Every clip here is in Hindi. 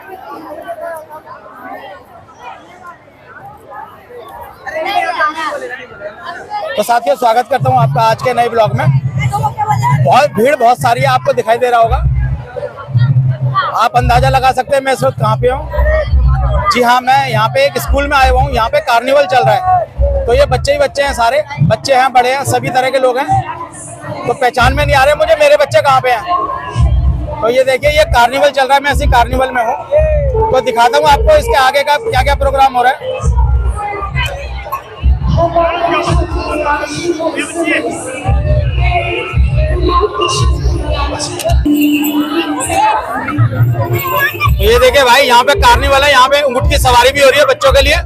तो साथियों, स्वागत करता हूं आपका आज के नए ब्लॉग में। बहुत भीड़ बहुत सारी है, आपको दिखाई दे रहा होगा। आप अंदाजा लगा सकते हैं मैं इस वक्त कहाँ पे हूँ। जी हाँ, मैं यहाँ पे एक स्कूल में आया हुआ हूँ। यहाँ पे कार्निवल चल रहा है, तो ये बच्चे ही बच्चे हैं, सारे बच्चे हैं, बड़े हैं, सभी तरह के लोग हैं। तो पहचान में नहीं आ रहे मुझे मेरे बच्चे कहाँ पे हैं। तो ये देखिए, ये कार्निवल चल रहा है, मैं इसी कार्निवल में हूँ। तो दिखाता हूँ आपको इसके आगे का क्या क्या प्रोग्राम हो रहा है। ये देखिए भाई, यहाँ पे कार्निवल है, यहाँ पे ऊंट की सवारी भी हो रही है बच्चों के लिए।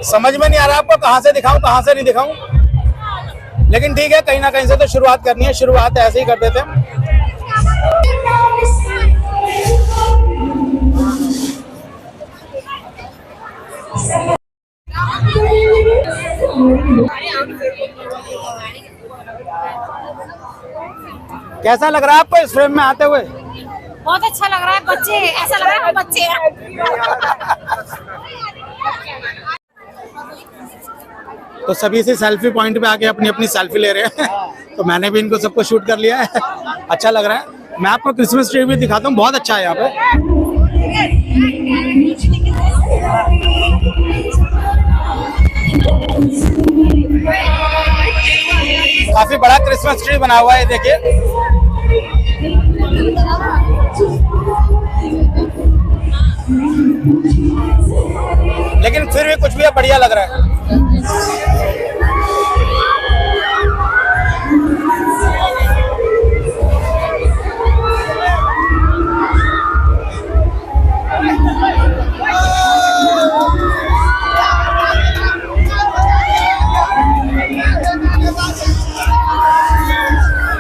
समझ में नहीं आ रहा आपको कहाँ से दिखाऊं कहाँ से नहीं दिखाऊं, लेकिन ठीक है, कहीं ना कहीं से तो शुरुआत करनी है। शुरुआत ऐसे ही कर देते हैं। कैसा लग रहा है आपको इस फ्रेम में आते हुए? बहुत अच्छा लग रहा है। बच्चे, ऐसा लग रहा है हम बच्चे हैं। तो सभी से सेल्फी पॉइंट पे आके अपनी अपनी सेल्फी ले रहे हैं। तो मैंने भी इनको सबको शूट कर लिया है। अच्छा लग रहा है। मैं आपको क्रिसमस ट्री भी दिखाता हूँ, बहुत अच्छा है यहाँ पे। काफी बड़ा क्रिसमस ट्री बना हुआ है, देखिए। लेकिन फिर भी कुछ भी बढ़िया लग रहा है।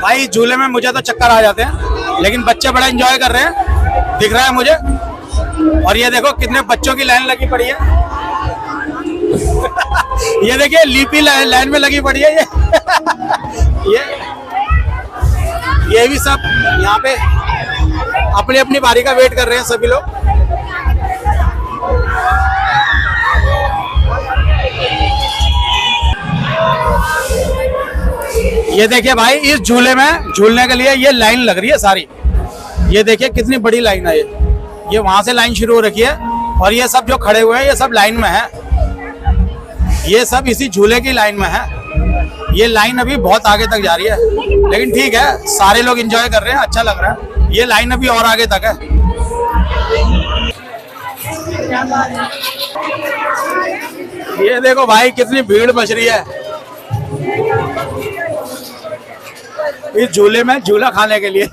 भाई झूले में मुझे तो चक्कर आ जाते हैं, लेकिन बच्चे बड़ा एंजॉय कर रहे हैं, दिख रहा है मुझे। और ये देखो कितने बच्चों की लाइन लगी पड़ी है। ये देखिए, लीपी लाइन में लगी पड़ी है ये भी सब यहाँ पे अपनी अपनी बारी का वेट कर रहे हैं सभी लोग। ये देखिए भाई, इस झूले में झूलने के लिए ये लाइन लग रही है सारी। ये देखिए कितनी बड़ी लाइन है ये वहां से लाइन शुरू हो रखी है, और ये सब जो खड़े हुए हैं ये सब लाइन में है। ये सब इसी झूले की लाइन में है। ये लाइन अभी बहुत आगे तक जा रही है, लेकिन ठीक है, सारे लोग एंजॉय कर रहे हैं, अच्छा लग रहा है। ये लाइन अभी और आगे तक है। ये देखो भाई, कितनी भीड़ मच रही है इस झूले में झूला खाने के लिए।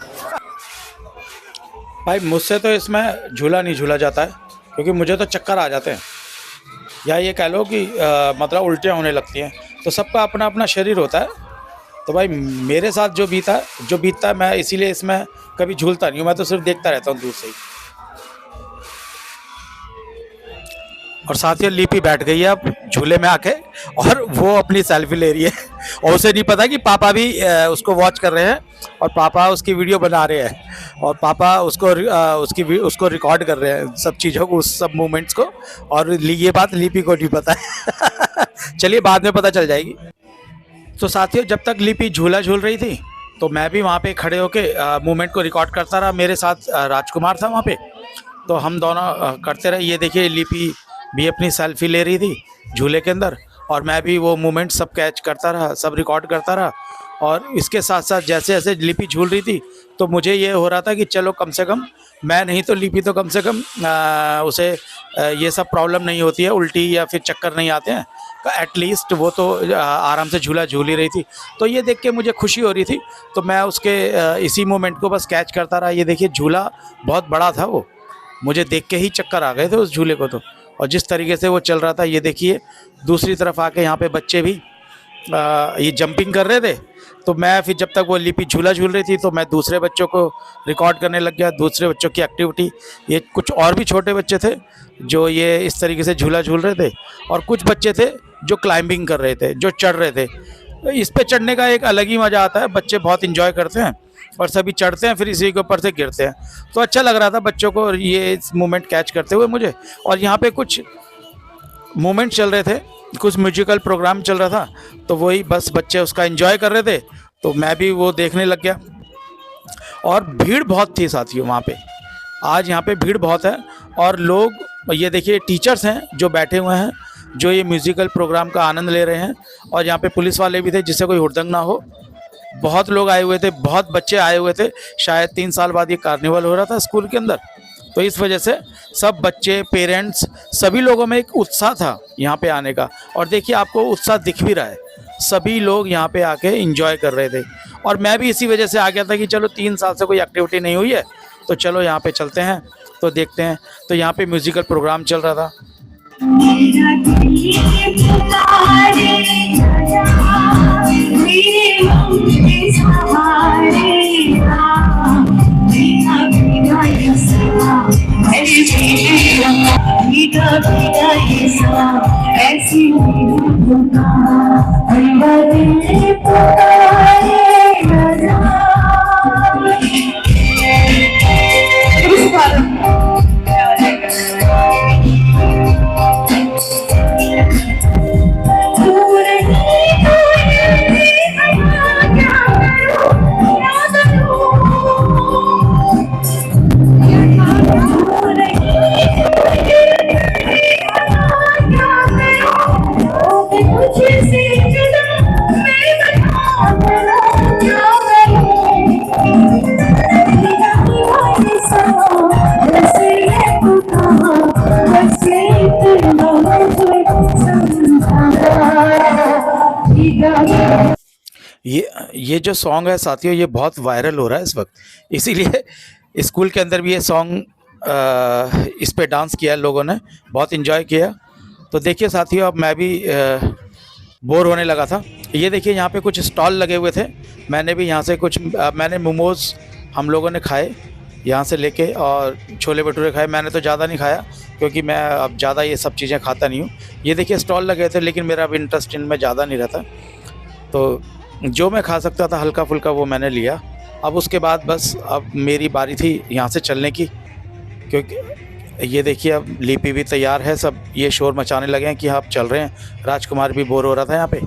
भाई मुझसे तो इसमें झूला नहीं झूला जाता है, क्योंकि मुझे तो चक्कर आ जाते हैं, या ये कह लो कि मतलब उल्टियाँ होने लगती हैं। तो सबका अपना अपना शरीर होता है। तो भाई मेरे साथ जो बीतता है मैं इसीलिए इसमें कभी झूलता नहीं हूँ, मैं तो सिर्फ देखता रहता हूँ दूर से ही। और साथियों, लिपि बैठ गई है अब झूले में आके, और वो अपनी सेल्फी ले रही है। और उसे नहीं पता कि पापा भी उसको वॉच कर रहे हैं, और पापा उसकी वीडियो बना रहे हैं, और पापा उसको रिकॉर्ड कर रहे हैं, सब चीज़ों को, उस सब मोमेंट्स को। और ये बात लिपि को नहीं पता है। चलिए, बाद में पता चल जाएगी। तो साथियों, जब तक लिपि झूला झूल रही थी तो मैं भी वहाँ पे खड़े होके मोमेंट को रिकॉर्ड करता रहा। मेरे साथ राजकुमार था वहाँ पे, तो हम दोनों करते रहे। ये देखिए, लिपि भी अपनी सेल्फी ले रही थी झूले के अंदर, और मैं भी वो मोमेंट सब कैच करता रहा, सब रिकॉर्ड करता रहा। और इसके साथ साथ जैसे जैसे लिपि झूल रही थी, तो मुझे ये हो रहा था कि चलो कम से कम मैं नहीं तो लिपि तो कम से कम उसे ये सब प्रॉब्लम नहीं होती है, उल्टी या फिर चक्कर नहीं आते हैं। एटलीस्ट वो तो आराम से झूला झूल ही रही थी। तो ये देख के मुझे खुशी हो रही थी, तो मैं उसके इसी मोमेंट को बस कैच करता रहा। ये देखिए, झूला बहुत बड़ा था, वो मुझे देख के ही चक्कर आ गए थे उस झूले को। तो और जिस तरीके से वो चल रहा था, ये देखिए, दूसरी तरफ आके यहाँ पे बच्चे भी ये जंपिंग कर रहे थे। तो मैं फिर जब तक वो लिपि झूला झूल रही थी, तो मैं दूसरे बच्चों को रिकॉर्ड करने लग गया, दूसरे बच्चों की एक्टिविटी। ये कुछ और भी छोटे बच्चे थे जो ये इस तरीके से झूला झूल रहे थे, और कुछ बच्चे थे जो क्लाइंबिंग कर रहे थे, जो चढ़ रहे थे। इस पे चढ़ने का एक अलग ही मज़ा आता है, बच्चे बहुत इंजॉय करते हैं। और सभी चढ़ते हैं फिर इसी के ऊपर से गिरते हैं। तो अच्छा लग रहा था बच्चों को ये मोमेंट कैच करते हुए मुझे। और यहाँ पे कुछ मोमेंट चल रहे थे, कुछ म्यूजिकल प्रोग्राम चल रहा था, तो वही बस बच्चे उसका एंजॉय कर रहे थे, तो मैं भी वो देखने लग गया। और भीड़ बहुत थी साथियों वहाँ पे, आज यहाँ पे भीड़ बहुत है। और लोग ये देखिए टीचर्स हैं जो बैठे हुए हैं, जो ये म्यूज़िकल प्रोग्राम का आनंद ले रहे हैं। और यहाँ पे पुलिस वाले भी थे जिससे कोई हुड़दंग ना हो। बहुत लोग आए हुए थे, बहुत बच्चे आए हुए थे। शायद 3 साल बाद ये कार्निवल हो रहा था स्कूल के अंदर, तो इस वजह से सब बच्चे, पेरेंट्स, सभी लोगों में एक उत्साह था यहाँ पे आने का। और देखिए आपको उत्साह दिख भी रहा है, सभी लोग यहाँ पे आके एंजॉय कर रहे थे। और मैं भी इसी वजह से आ गया था कि चलो 3 साल से कोई एक्टिविटी नहीं हुई है, तो चलो यहाँ पे चलते हैं, तो देखते हैं। तो यहाँ पे म्यूज़िकल प्रोग्राम चल रहा था। ये जो सॉन्ग है साथियों, ये बहुत वायरल हो रहा है इस वक्त, इसीलिए स्कूल के अंदर भी ये सॉन्ग इस पे डांस किया लोगों ने, बहुत इन्जॉय किया। तो देखिए साथियों, अब मैं भी बोर होने लगा था। ये देखिए यहाँ पे कुछ स्टॉल लगे हुए थे, मैंने भी यहाँ से कुछ मैंने मोमोज़ हम लोगों ने खाए यहाँ से लेके, और छोले भटूरे खाए। मैंने तो ज़्यादा नहीं खाया क्योंकि मैं अब ज़्यादा ये सब चीज़ें खाता नहीं हूँ। ये देखिए स्टॉल लगे थे, लेकिन मेरा अब इंटरेस्ट इनमें ज़्यादा नहीं रहता, तो जो मैं खा सकता था हल्का फुल्का वो मैंने लिया। अब उसके बाद बस अब मेरी बारी थी यहाँ से चलने की, क्योंकि ये देखिए अब लिपि भी तैयार है, सब ये शोर मचाने लगे हैं कि आप चल रहे हैं। राजकुमार भी बोर हो रहा था यहाँ पे,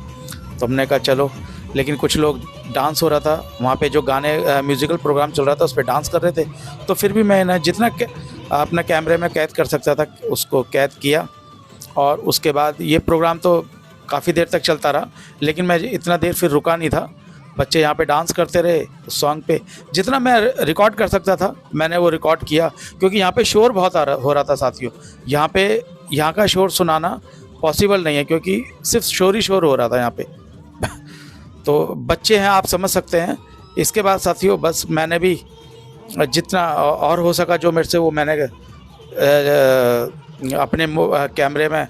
तो हमने कहा चलो। लेकिन कुछ लोग डांस हो रहा था वहाँ पे, जो गाने म्यूज़िकल प्रोग्राम चल रहा था उस पर डांस कर रहे थे। तो फिर भी मैं ना जितना अपना कैमरे में कैद कर सकता था उसको कैद किया। और उसके बाद ये प्रोग्राम तो काफ़ी देर तक चलता रहा, लेकिन मैं इतना देर फिर रुका नहीं था। बच्चे यहाँ पे डांस करते रहे उस सॉन्ग पे, जितना मैं रिकॉर्ड कर सकता था मैंने वो रिकॉर्ड किया, क्योंकि यहाँ पे शोर बहुत हो रहा था साथियों। यहाँ का शोर सुनाना पॉसिबल नहीं है, क्योंकि सिर्फ शोर ही शोर हो रहा था यहाँ पे। तो बच्चे हैं, आप समझ सकते हैं। इसके बाद साथियों बस मैंने भी जितना और हो सका जो मेरे से, वो मैंने अपने कैमरे में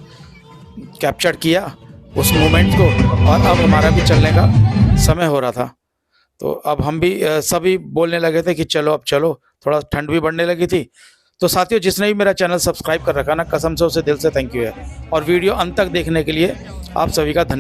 कैप्चर किया उस मोमेंट को। और अब हमारा भी चलने का समय हो रहा था, तो अब हम भी सभी बोलने लगे थे कि चलो अब चलो। थोड़ा ठंड भी बढ़ने लगी थी। तो साथियों, जिसने भी मेरा चैनल सब्सक्राइब कर रखा ना, कसम से उसे दिल से थैंक यू है। और वीडियो अंत तक देखने के लिए आप सभी का धन्यवाद।